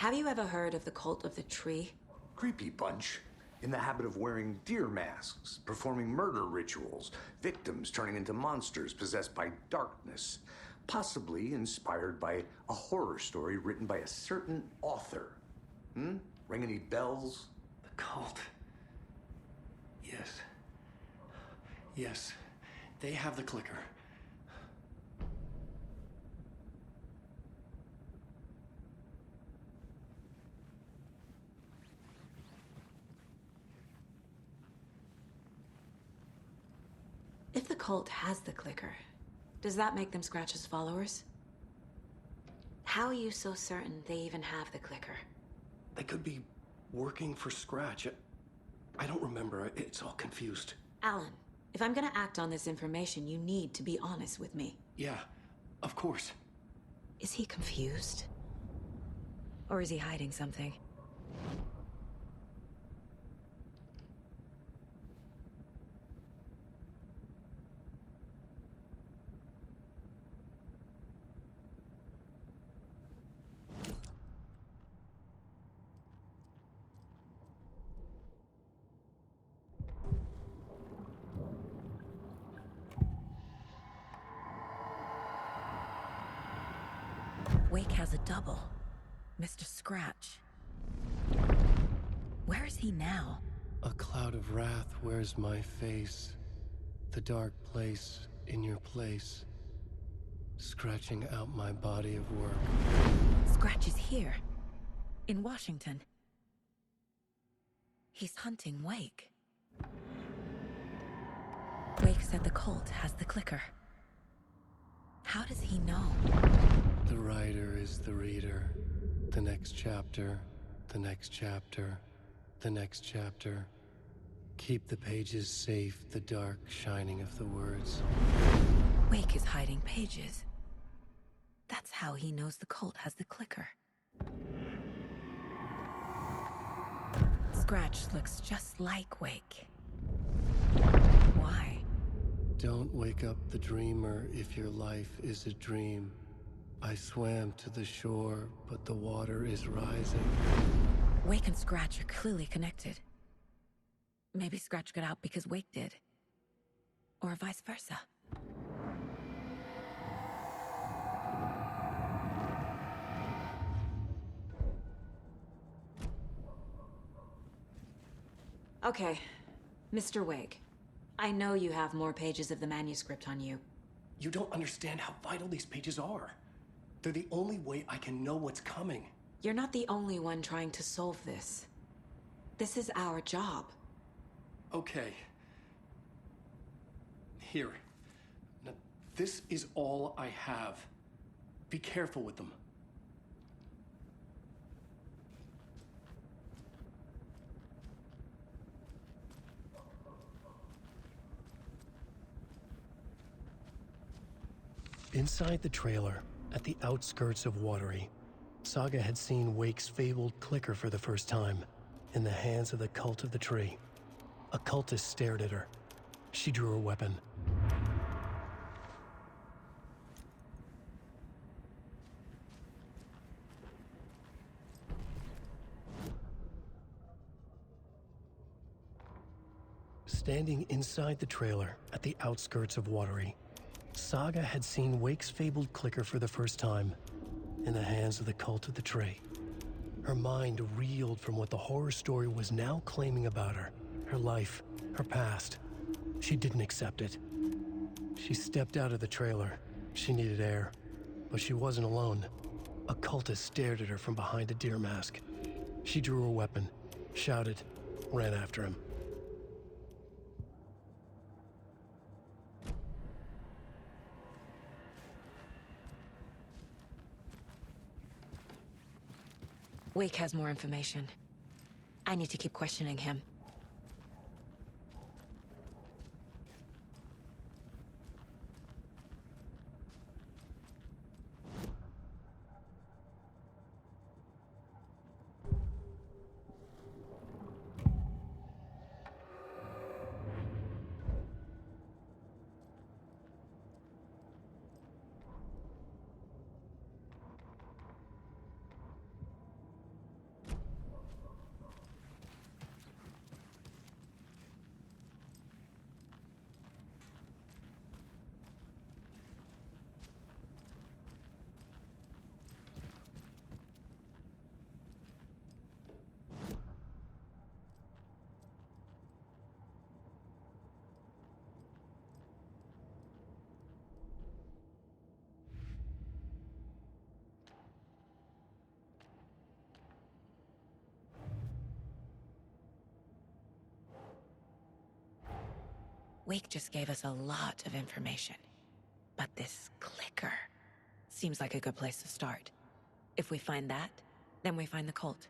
Have you ever heard of the Cult of the Tree? Creepy bunch. In the habit of wearing deer masks, performing murder rituals, victims turning into monsters possessed by darkness. Possibly inspired by a horror story written by a certain author. Ring any bells? The cult. Yes. Yes. They have the clicker. If the cult has the clicker, does that make them Scratch's followers? How are you so certain they even have the clicker? They could be working for Scratch. I don't remember. It's all confused. Alan, if I'm gonna act on this information, you need to be honest with me. Yeah, of course. Is he confused? Or is he hiding something? Wake has a double. Mr. Scratch. Where is he now? A cloud of wrath wears my face. The dark place in your place. Scratching out my body of work. Scratch is here. In Washington. He's hunting Wake. Wake said the cult has the clicker. How does he know? The writer is the reader. The next chapter, the next chapter, the next chapter. Keep the pages safe, the dark shining of the words. Wake is hiding pages. That's how he knows the cult has the clicker. Scratch looks just like Wake. Why? Don't wake up the dreamer if your life is a dream. I swam to the shore, but the water is rising. Wake and Scratch are clearly connected. Maybe Scratch got out because Wake did. Or vice versa. Okay, Mr. Wake. I know you have more pages of the manuscript on you. You don't understand how vital these pages are. They're the only way I can know what's coming. You're not the only one trying to solve this. This is our job. Okay. Here. Now, this is all I have. Be careful with them. Inside the trailer, at the outskirts of Watery, Saga had seen Wake's fabled clicker for the first time, in the hands of the Cult of the Tree. A cultist stared at her. She drew her weapon. Standing inside the trailer, at the outskirts of Watery, Saga had seen Wake's fabled clicker for the first time, in the hands of the Cult of the Tree. Her mind reeled from what the horror story was now claiming about her, her life, her past. She didn't accept it. She stepped out of the trailer. She needed air, but she wasn't alone. A cultist stared at her from behind a deer mask. She drew her weapon, shouted, ran after him. Wake has more information. I need to keep questioning him. Wake just gave us a lot of information. But this clicker seems like a good place to start. If we find that, then we find the cult.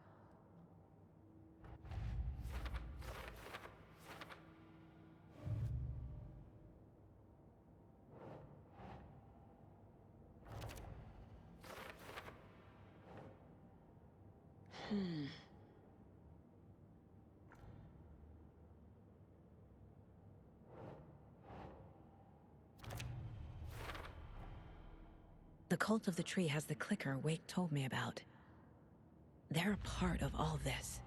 The cult of the tree has the clicker Wake told me about. They're a part of all this.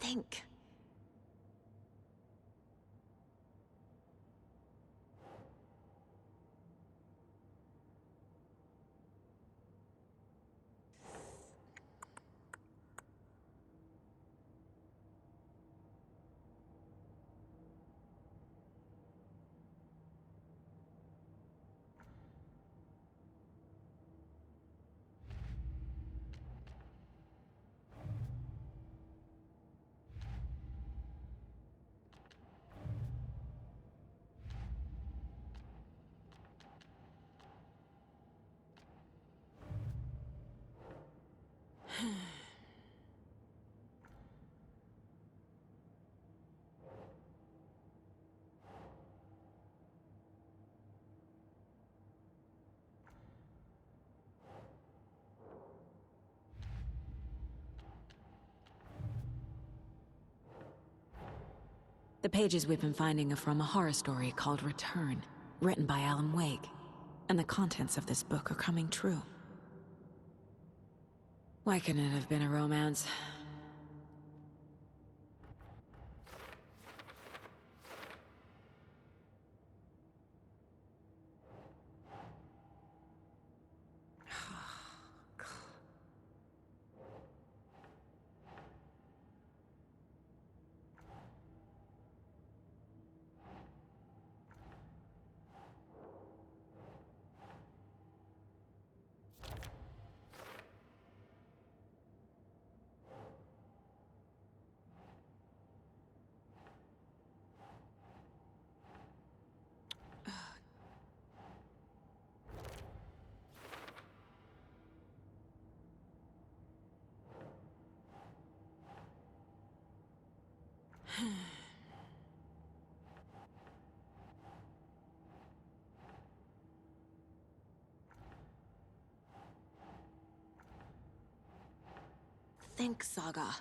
Think. The pages we've been finding are from a horror story called Return, written by Alan Wake. And the contents of this book are coming true. Why couldn't it have been a romance? Think, Saga.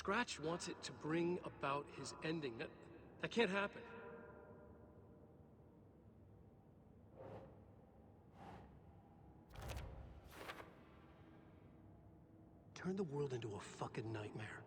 Scratch wants it to bring about his ending. That can't happen. Turn the world into a fucking nightmare.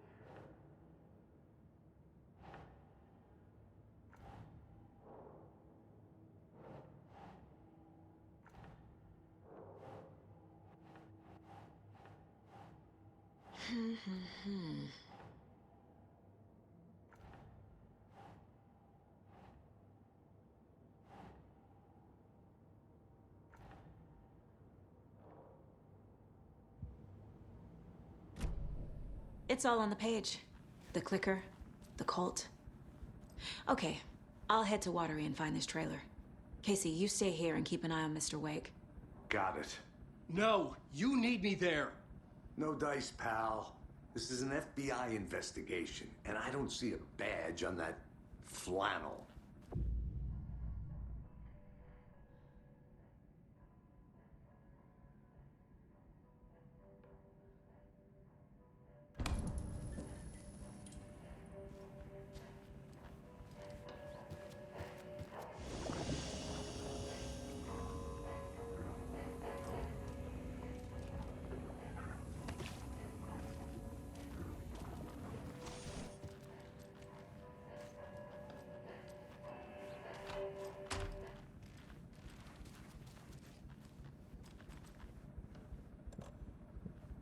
It's all on the page. The clicker, the cult. Okay, I'll head to Watery and find this trailer. Casey, you stay here and keep an eye on Mr. Wake. Got it. No, you need me there. No dice, pal. This is an FBI investigation, and I don't see a badge on that flannel.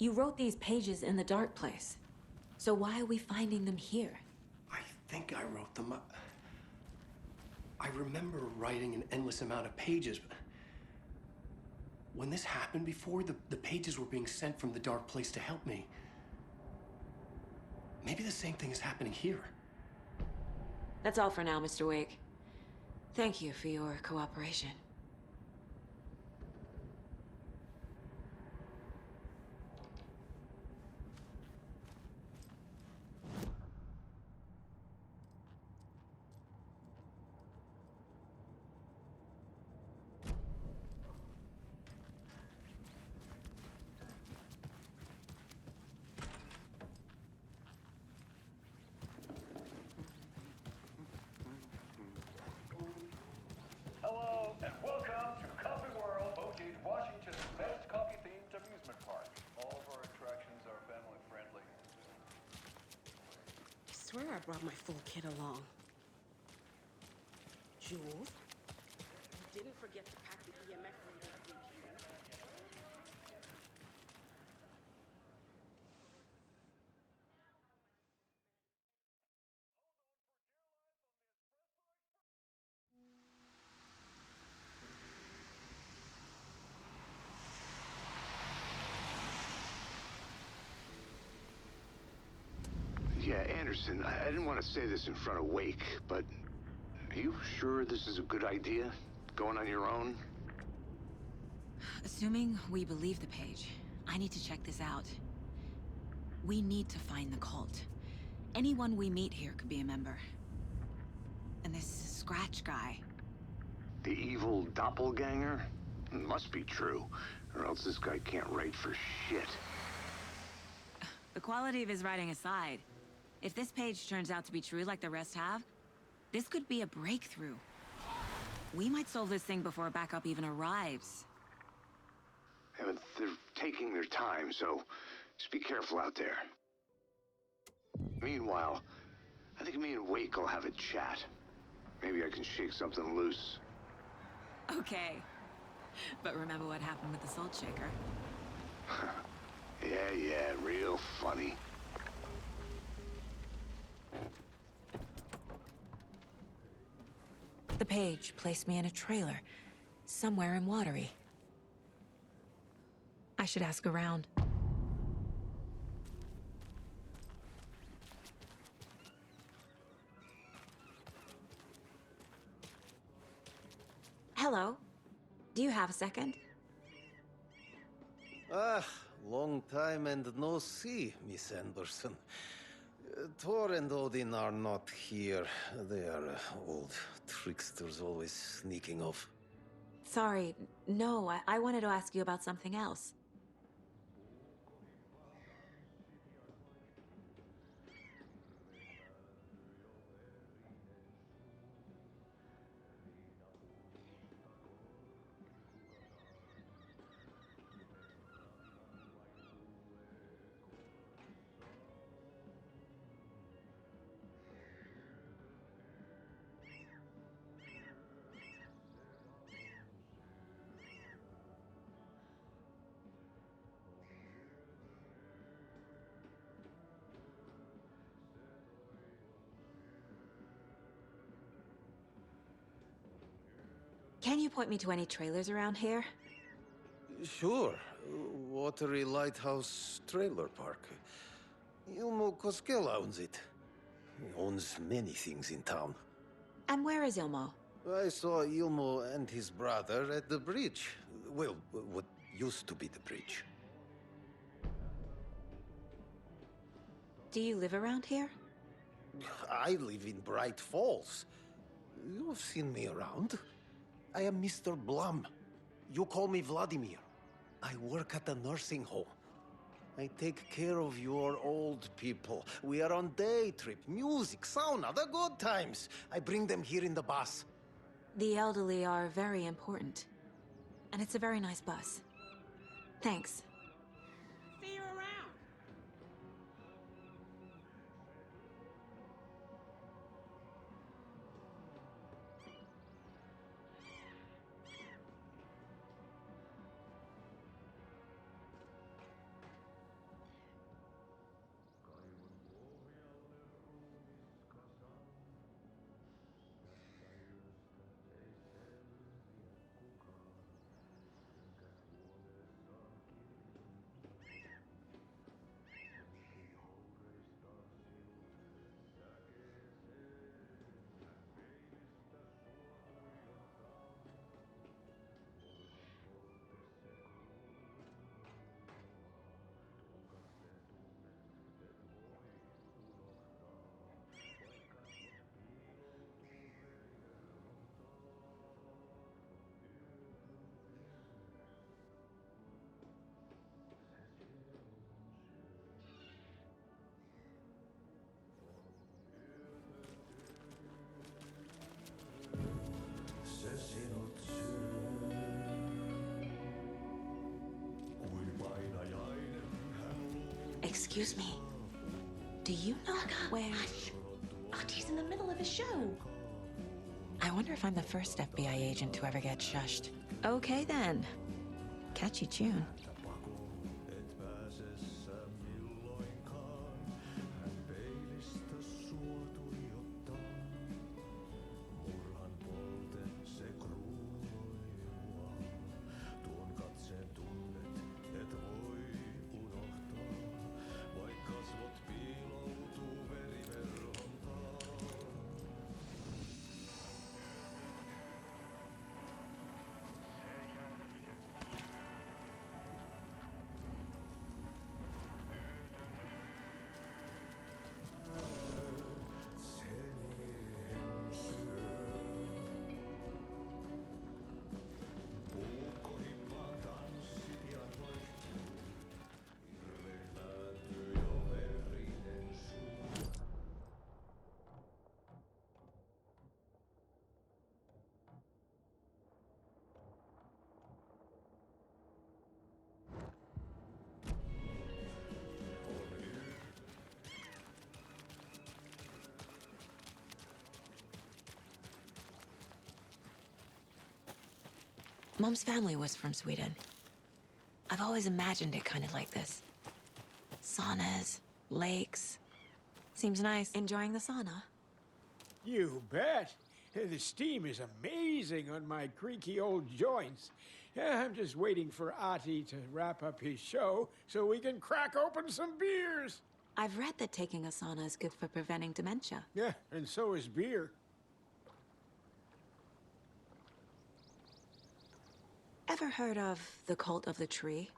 You wrote these pages in the dark place. So why are we finding them here? I think I wrote them. I remember writing an endless amount of pages. When this happened before, the pages were being sent from the dark place to help me. Maybe the same thing is happening here. That's all for now, Mr. Wake. Thank you for your cooperation. Hello, and welcome to Coffee World, voted Washington's best coffee-themed amusement park. All of our attractions are family-friendly. I swear I brought my full kit along. Jules, you didn't forget to pack the EMF reader with you. Yeah, Anderson, I didn't want to say this in front of Wake, but are you sure this is a good idea? Going on your own? Assuming we believe the page, I need to check this out. We need to find the cult. Anyone we meet here could be a member. And this Scratch guy. The evil doppelganger? Must be true, or else this guy can't write for shit. The quality of his writing aside, if this page turns out to be true like the rest have, this could be a breakthrough. We might solve this thing before backup even arrives. Yeah, but they're taking their time, so just be careful out there. Meanwhile, I think me and Wake will have a chat. Maybe I can shake something loose. Okay. But remember what happened with the salt shaker? Yeah, real funny. The page placed me in a trailer, somewhere in Watery. I should ask around. Hello. Do you have a second? Ah, long time and no see, Miss Anderson. Thor and Odin are not here. They are old tricksters always sneaking off. Sorry, no, I wanted to ask you about something else. Can you point me to any trailers around here? Sure. Watery Lighthouse Trailer Park. Ilmo Koskela owns it. He owns many things in town. And where is Ilmo? I saw Ilmo and his brother at the bridge. Well, what used to be the bridge. Do you live around here? I live in Bright Falls. You've seen me around. I am Mr. Blum. You call me Vladimir. I work at a nursing home. I take care of your old people. We are on day trip, music, sauna, the good times. I bring them here in the bus. The elderly are very important. And it's a very nice bus. Thanks. See you around. Excuse me. Do you know where... Hush. Artie's in the middle of a show. I wonder if I'm the first FBI agent to ever get shushed. Okay then. Catchy tune. Mom's family was from Sweden. I've always imagined it kind of like this. Saunas, lakes. Seems nice. Enjoying the sauna? You bet. The steam is amazing on my creaky old joints. I'm just waiting for Ati to wrap up his show so we can crack open some beers. I've read that taking a sauna is good for preventing dementia. Yeah, and so is beer. Ever heard of the Cult of the Tree?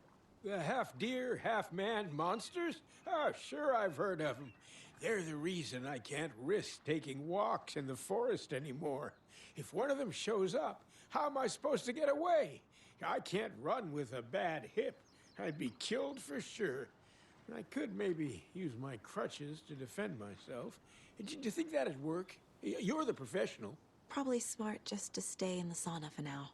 The half-deer, half-man monsters? Oh, sure I've heard of them. They're the reason I can't risk taking walks in the forest anymore. If one of them shows up, how am I supposed to get away? I can't run with a bad hip. I'd be killed for sure. I could maybe use my crutches to defend myself. Do you think that'd work? You're the professional. Probably smart just to stay in the sauna for now.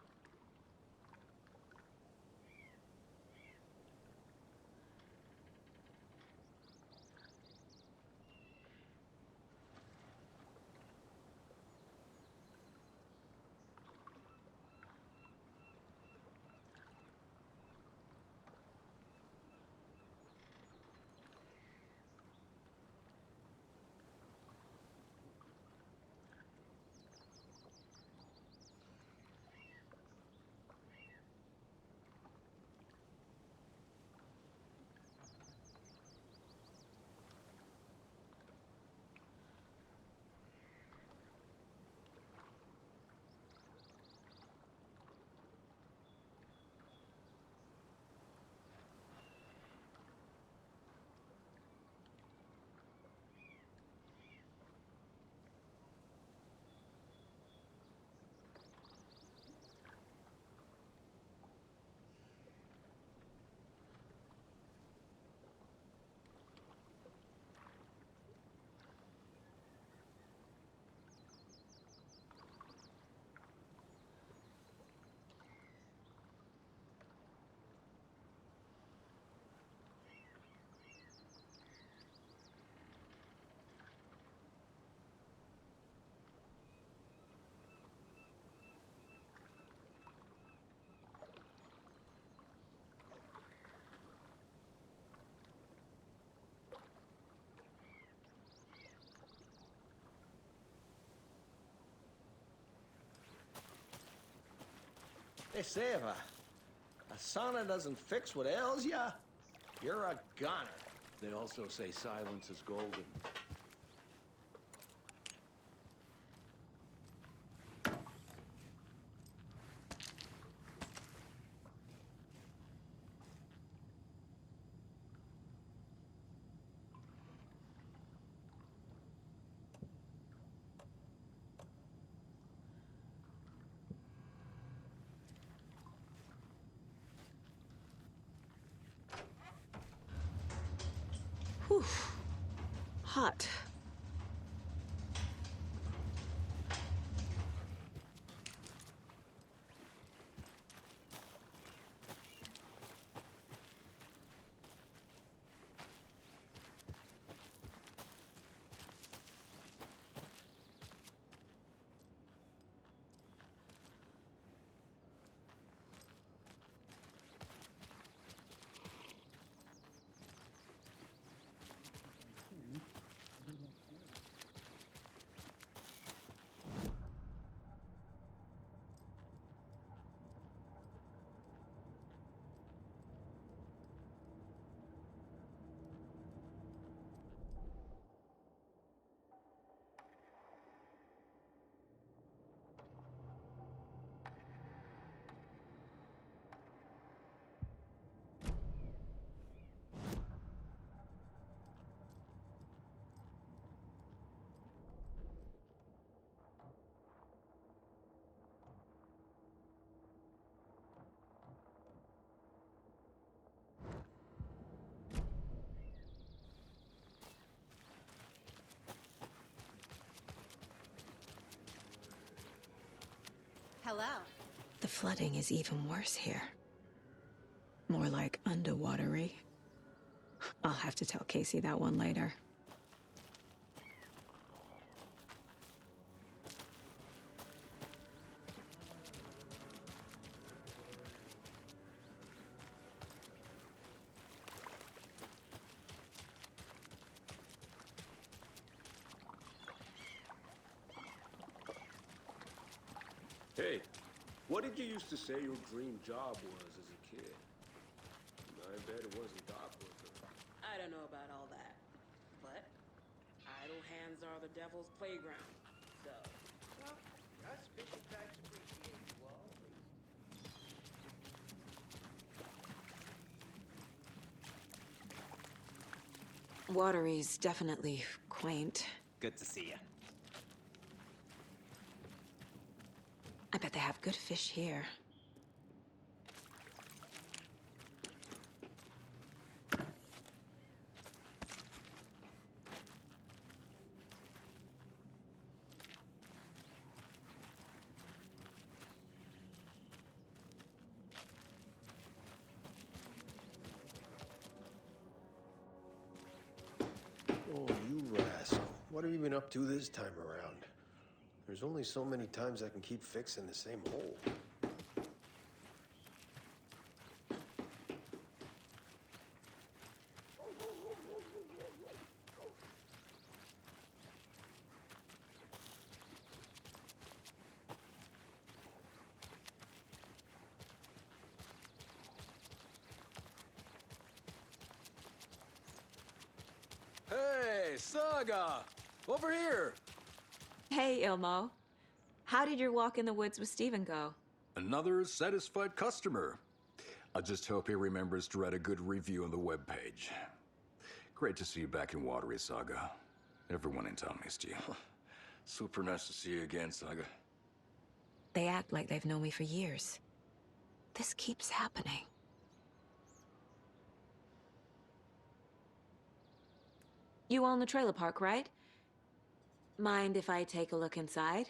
They say if a sauna doesn't fix what ails ya, you're a goner. They also say silence is golden. Whew. Hot. Hello. The flooding is even worse here. More like underwatery. I'll have to tell Casey that one later. Hey, what did you used to say your dream job was as a kid? I bet it wasn't dock worker. I don't know about all that. But idle hands are the devil's playground. So, well, us fishing types appreciate you all. Watery's definitely quaint. Good to see you. I bet they have good fish here. Oh, you rascal. What have you been up to this time around? There's only so many times I can keep fixing the same hole. Hey, Saga! Over here! Hey, Ilmo. How did your walk in the woods with Steven go? Another satisfied customer. I just hope he remembers to write a good review on the webpage. Great to see you back in Watery, Saga. Everyone in town missed you. Super nice to see you again, Saga. They act like they've known me for years. This keeps happening. You own the trailer park, right? Mind if I take a look inside?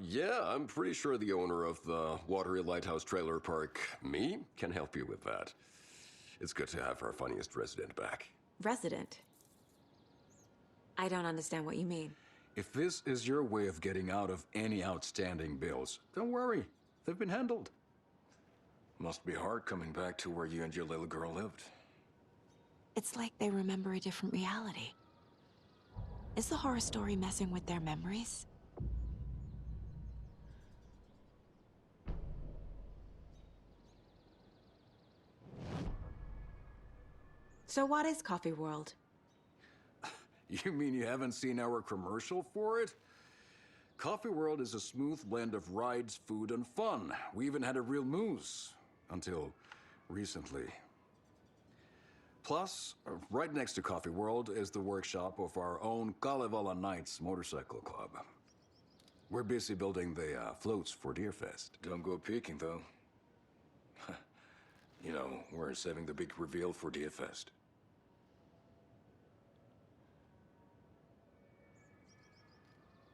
Yeah, I'm pretty sure the owner of the Watery Lighthouse Trailer Park, me, can help you with that. It's good to have our funniest resident back. Resident? I don't understand what you mean. If this is your way of getting out of any outstanding bills, don't worry. They've been handled. Must be hard coming back to where you and your little girl lived. It's like they remember a different reality. Is the horror story messing with their memories? So what is Coffee World? You mean you haven't seen our commercial for it? Coffee World is a smooth blend of rides, food, and fun. We even had a real moose. Until recently. Plus, right next to Coffee World is the workshop of our own Kalevala Knights Motorcycle Club. We're busy building the floats for Deerfest. Don't go peeking, though. You know, we're saving the big reveal for Deerfest.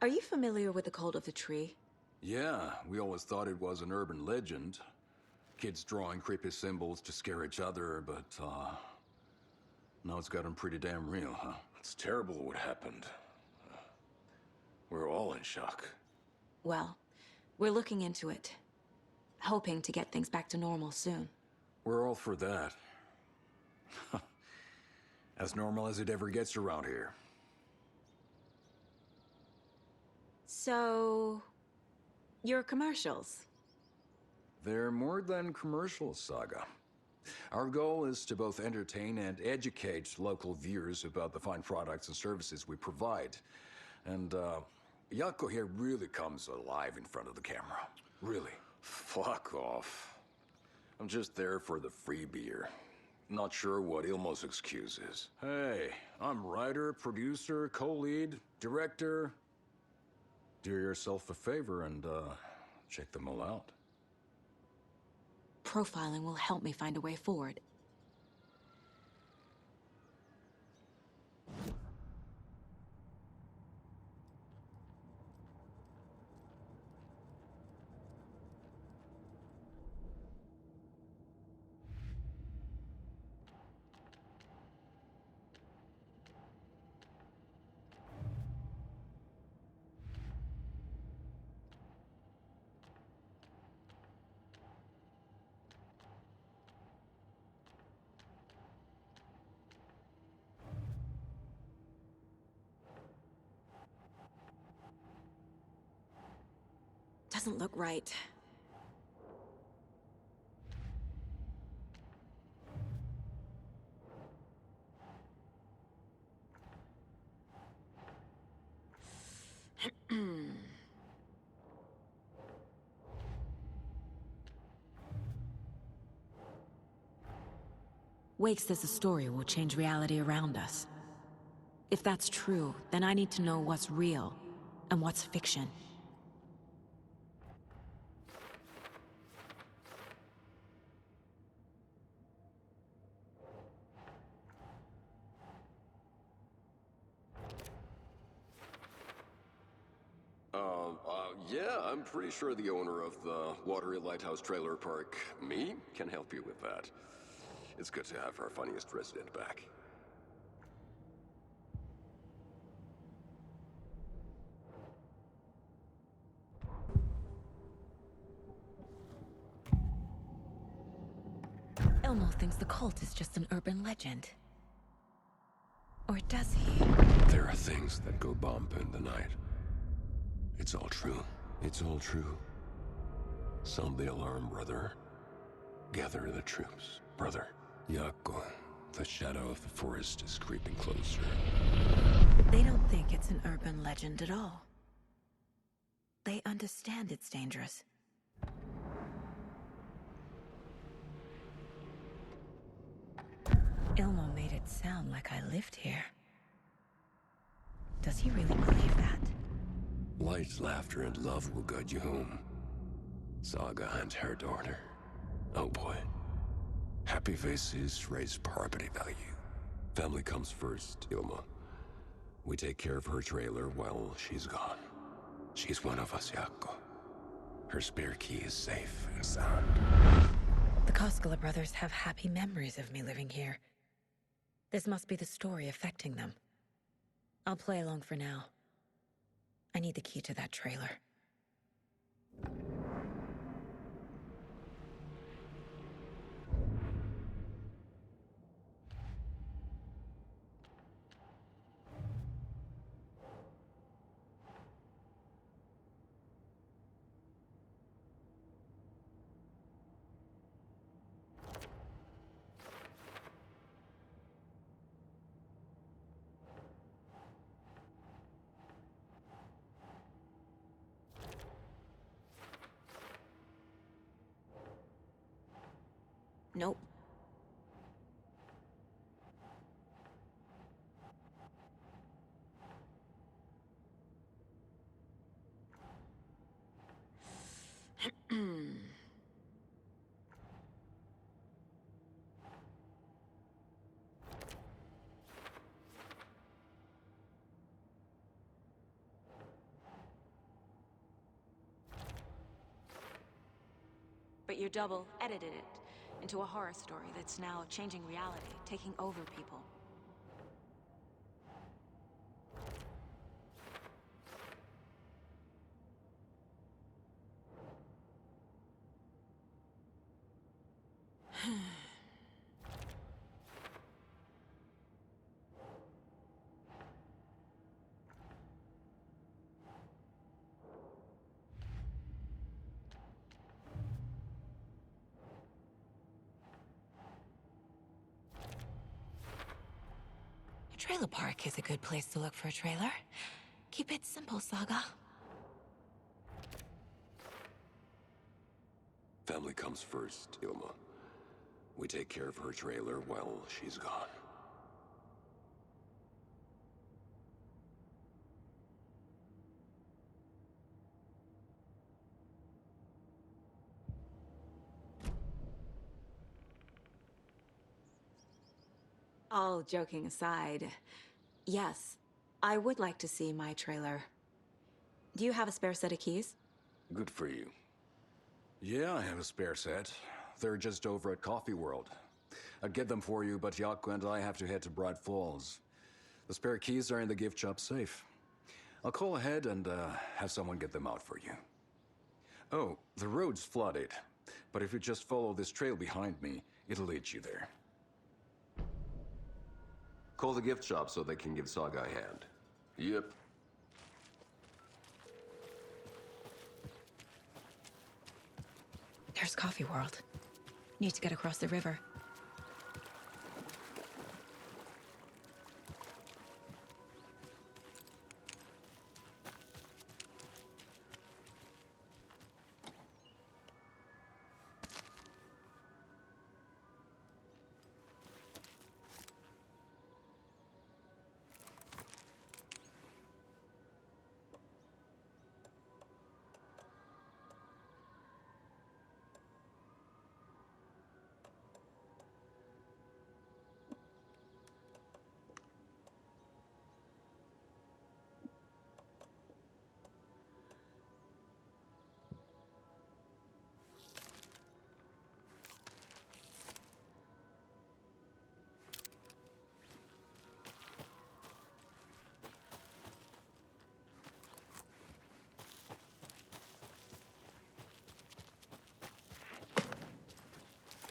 Are you familiar with the Cult of the Tree? Yeah, we always thought it was an urban legend. Kids drawing creepy symbols to scare each other, but, now it's gotten pretty damn real, huh? It's terrible what happened. We're all in shock. Well, we're looking into it. Hoping to get things back to normal soon. We're all for that. As normal as it ever gets around here. So... your commercials? They're more than commercials, Saga. Our goal is to both entertain and educate local viewers about the fine products and services we provide. And, Yako here really comes alive in front of the camera. Really. Fuck off. I'm just there for the free beer. Not sure what Ilmo's excuse is. Hey, I'm writer, producer, co-lead, director. Do yourself a favor and, check them all out. Profiling will help me find a way forward. doesn't look right. Wake says the story will change reality around us. If that's true, then I need to know what's real and what's fiction. Yeah, I'm pretty sure the owner of the Watery Lighthouse Trailer Park, me, can help you with that. It's good to have our funniest resident back. Elmo thinks the cult is just an urban legend. Or does he? There are things that go bump in the night. It's all true. It's all true. Sound the alarm, brother. Gather the troops, brother. Yako, the shadow of the forest is creeping closer. They don't think it's an urban legend at all. They understand it's dangerous. Ilmo made it sound like I lived here. Does he really believe that? Light, laughter, and love will guide you home. Saga and her daughter. Oh boy. Happy faces raise property value. Family comes first, Ilma. We take care of her trailer while she's gone. She's one of us, Yako. Her spare key is safe and sound. The Koskela brothers have happy memories of me living here. This must be the story affecting them. I'll play along for now. I need the key to that trailer. Nope. But you double edited it into a horror story that's now changing reality, taking over people. Trailer park is a good place to look for a trailer. Keep it simple, Saga. Family comes first, Ilma. We take care of her trailer while she's gone. All joking aside, yes, I would like to see my trailer. Do you have a spare set of keys? Good for you. Yeah, I have a spare set. They're just over at Coffee World. I'd get them for you, but Yako and I have to head to Bright Falls. The spare keys are in the gift shop safe. I'll call ahead and have someone get them out for you. Oh, the road's flooded, but if you just follow this trail behind me, it'll lead you there. Call the gift shop so they can give Saga a hand. Yep. Where's Coffee World? Need to get across the river.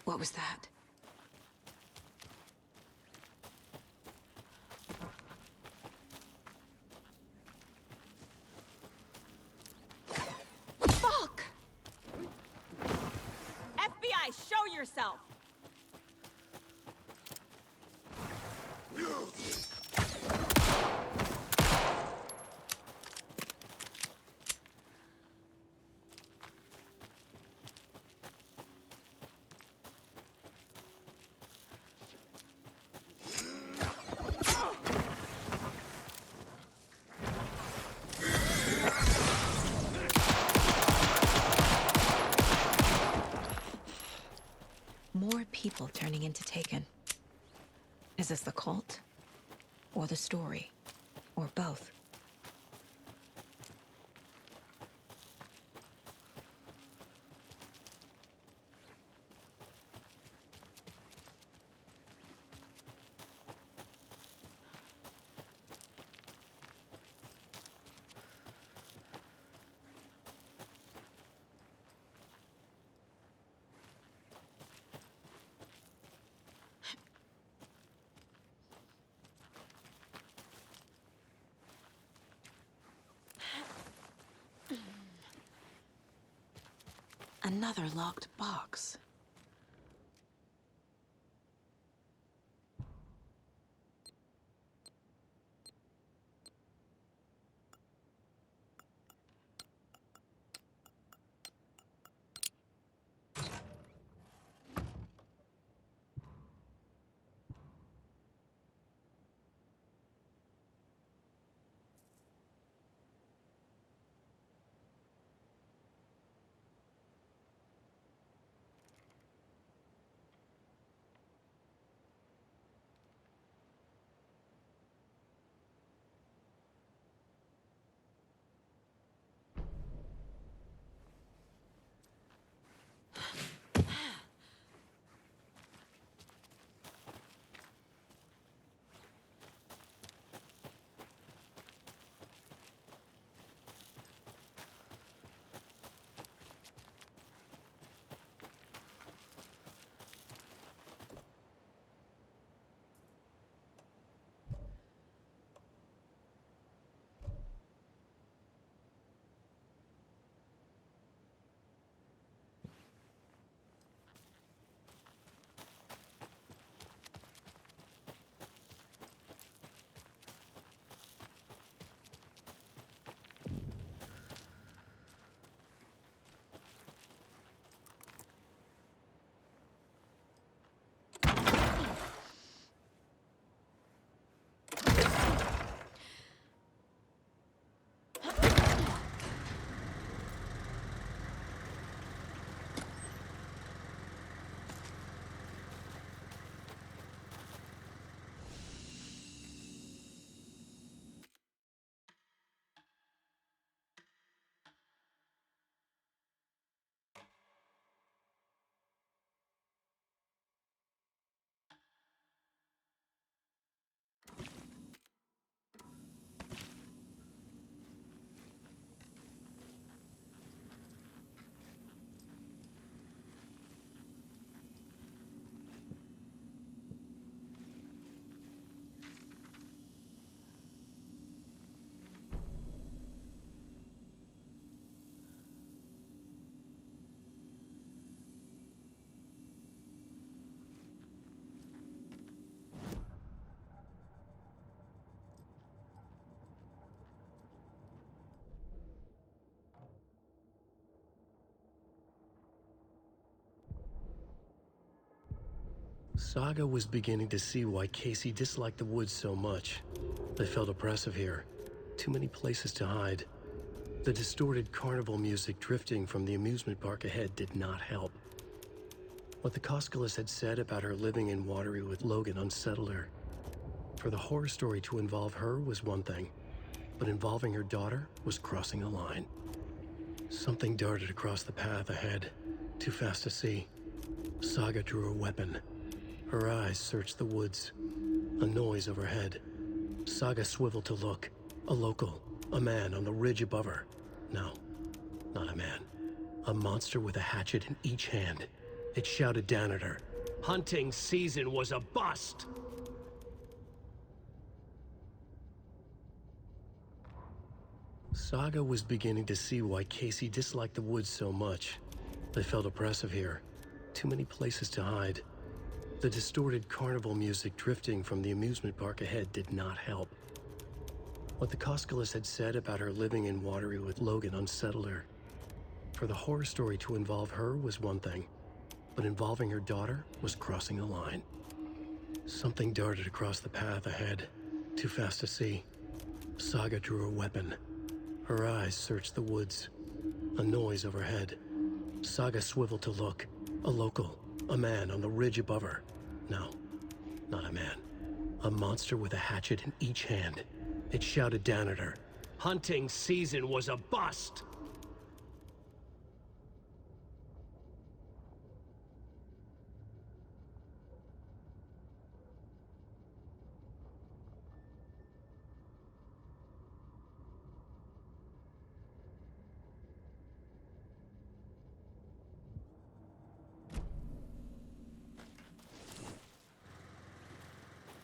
What was that? Fuck! FBI, show yourself! More people turning into Taken. Is this the cult? Or the story? Or both? Another locked box. Saga was beginning to see why Casey disliked the woods so much. They felt oppressive here. Too many places to hide. The distorted carnival music drifting from the amusement park ahead did not help. What the Koskulis had said about her living in Watery with Logan unsettled her. For the horror story to involve her was one thing, but involving her daughter was crossing a line. Something darted across the path ahead, too fast to see. Saga drew her weapon. Her eyes searched the woods. A noise overhead. Saga swiveled to look. A local. A man on the ridge above her. No, not a man. A monster with a hatchet in each hand. It shouted down at her. Hunting season was a bust! Saga was beginning to see why Casey disliked the woods so much. They felt oppressive here. Too many places to hide. The distorted carnival music drifting from the amusement park ahead did not help. What the Koskulis had said about her living in Watery with Logan unsettled her. For the horror story to involve her was one thing, but involving her daughter was crossing a line. Something darted across the path ahead, too fast to see. Saga drew her weapon. Her eyes searched the woods. A noise overhead. Saga swiveled to look. A local. A man on the ridge above her. No, not a man. A monster with a hatchet in each hand. It shouted down at her. Hunting season was a bust!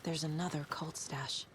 There's another cult stash.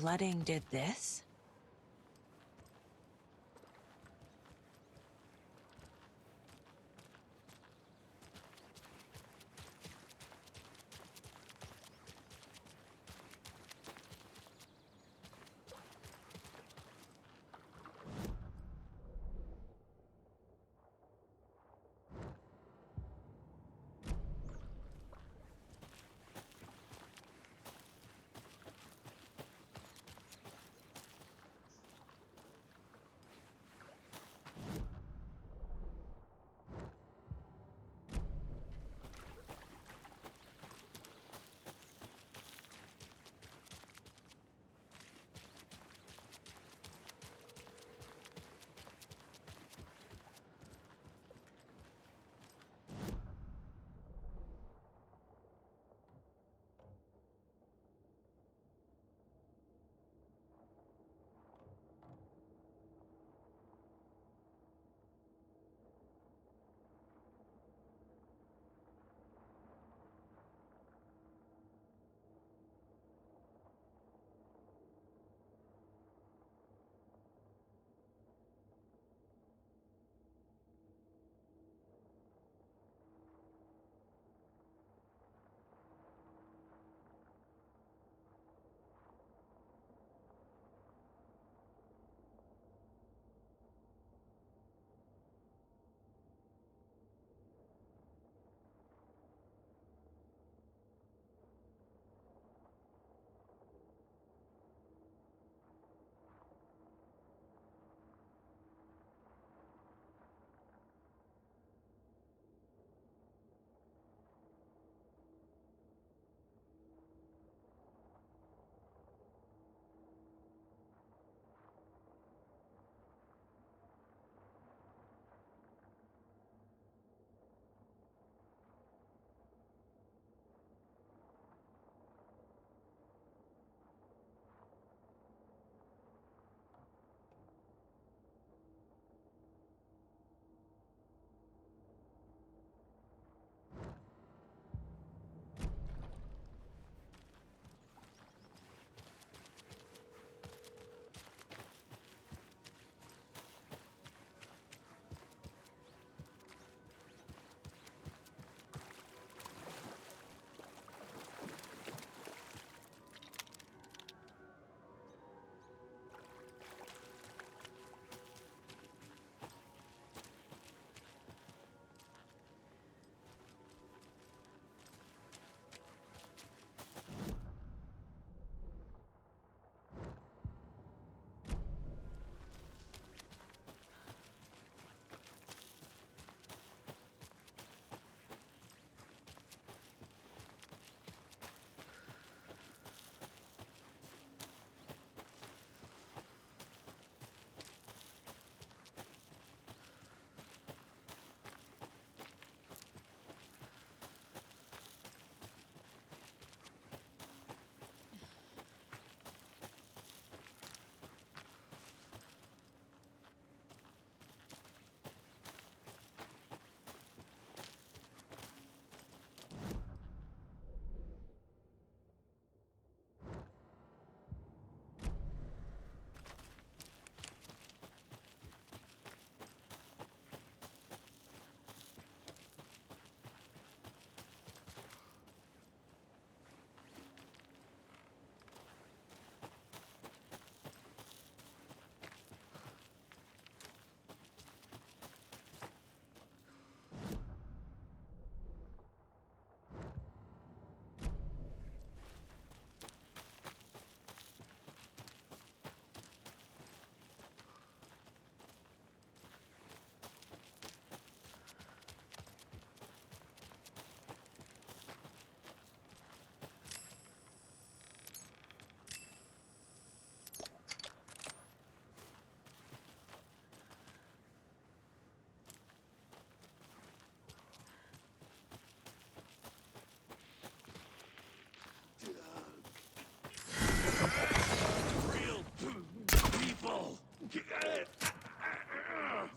flooding did this?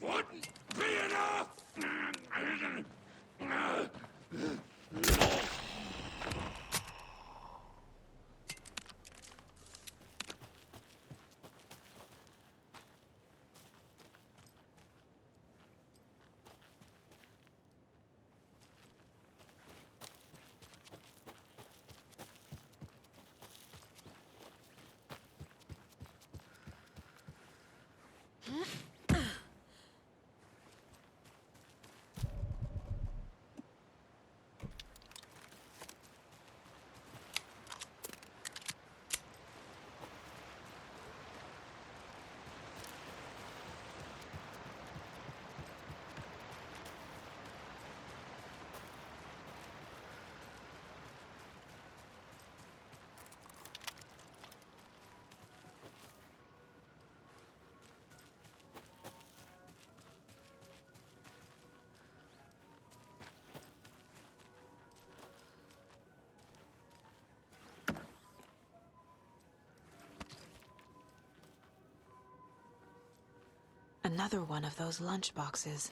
Wouldn't be enough! Another one of those lunch boxes.